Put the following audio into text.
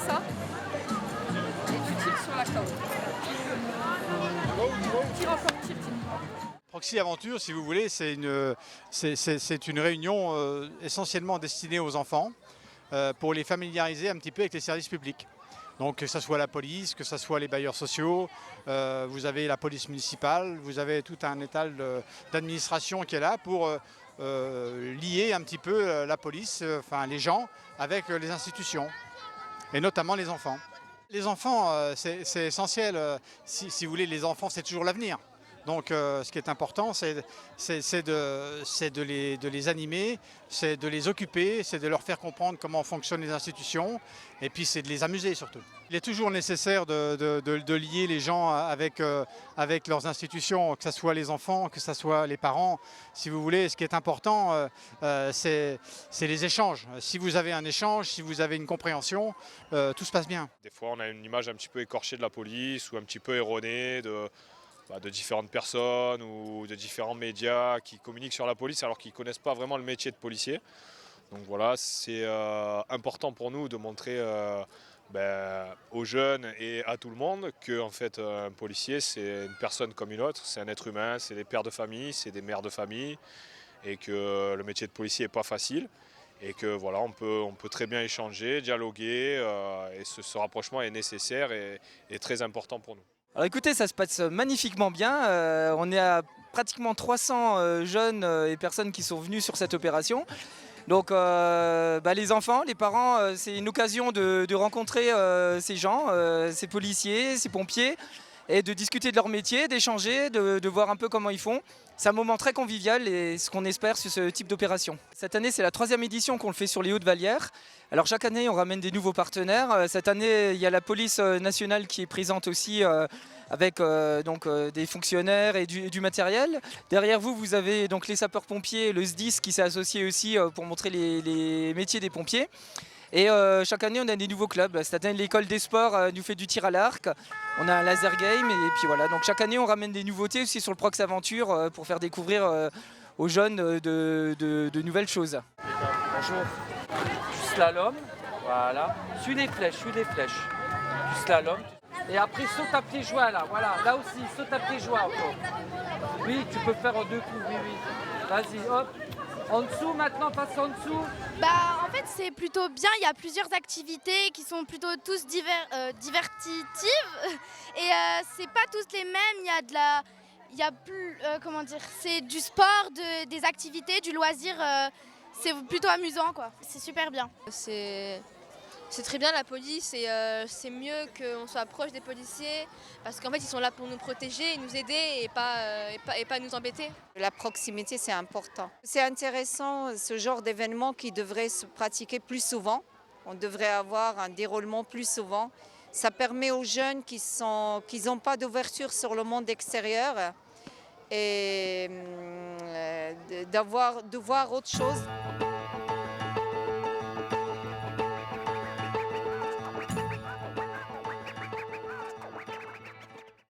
ça et tu tires sur la corde. Tire encore, tire. Proxy Aventure, si vous voulez, c'est une réunion essentiellement destinée aux enfants pour les familiariser un petit peu avec les services publics. Donc que ce soit la police, que ce soit les bailleurs sociaux, vous avez la police municipale, vous avez tout un étal d'administration qui est là pour lier un petit peu la police, enfin les gens, avec les institutions, et notamment les enfants. Les enfants, c'est essentiel. Si vous voulez, les enfants, c'est toujours l'avenir. Donc ce qui est important, c'est de les animer, c'est de les occuper, c'est de leur faire comprendre comment fonctionnent les institutions, et puis c'est de les amuser surtout. Il est toujours nécessaire de lier les gens avec leurs institutions, que ce soit les enfants, que ce soit les parents. Si vous voulez, ce qui est important, c'est les échanges. Si vous avez un échange, si vous avez une compréhension, tout se passe bien. Des fois, on a une image un petit peu écorchée de la police ou un petit peu erronée de différentes personnes ou de différents médias qui communiquent sur la police alors qu'ils ne connaissent pas vraiment le métier de policier. Donc voilà, c'est important pour nous de montrer aux jeunes et à tout le monde que en fait, un policier, c'est une personne comme une autre, c'est un être humain, c'est des pères de famille, c'est des mères de famille, et que le métier de policier n'est pas facile. Et que voilà, on peut très bien échanger, dialoguer, et ce rapprochement est nécessaire et très important pour nous. Alors écoutez, ça se passe magnifiquement bien. On est à pratiquement 300 jeunes et personnes qui sont venus sur cette opération. Donc les enfants, les parents, c'est une occasion de rencontrer ces gens, ces policiers, ces pompiers, et de discuter de leur métier, d'échanger, de voir un peu comment ils font. C'est un moment très convivial et ce qu'on espère sur ce type d'opération. Cette année, c'est la 3e édition qu'on le fait sur les Hauts-de-Vallière. Alors chaque année, on ramène des nouveaux partenaires. Cette année, il y a la police nationale qui est présente aussi avec des fonctionnaires et du matériel. Derrière vous, vous avez donc les sapeurs-pompiers, le SDIS qui s'est associé aussi pour montrer les métiers des pompiers. Et chaque année, on a des nouveaux clubs. Cette année, l'école des sports nous fait du tir à l'arc. On a un laser game et puis voilà. Donc chaque année, on ramène des nouveautés aussi sur le Prox Aventure pour faire découvrir aux jeunes de nouvelles choses. Bonjour. Du slalom, voilà. Suis les flèches, Du slalom. Et après, saute à pieds joints là. Voilà, là aussi, saute à pieds joints encore. Oui, tu peux faire en 2 coups, oui. Vas-y, hop. En dessous maintenant, passe en dessous. En fait c'est plutôt bien, il y a plusieurs activités qui sont plutôt tous divertitives et c'est pas tous les mêmes, c'est du sport, des activités, du loisir, c'est plutôt amusant quoi, c'est super bien. C'est très bien la police et c'est mieux qu'on soit proche des policiers parce qu'en fait ils sont là pour nous protéger et nous aider et pas nous embêter. La proximité c'est important. C'est intéressant ce genre d'événement qui devrait se pratiquer plus souvent. On devrait avoir un déroulement plus souvent. Ça permet aux jeunes qui n'ont pas d'ouverture sur le monde extérieur et de voir autre chose.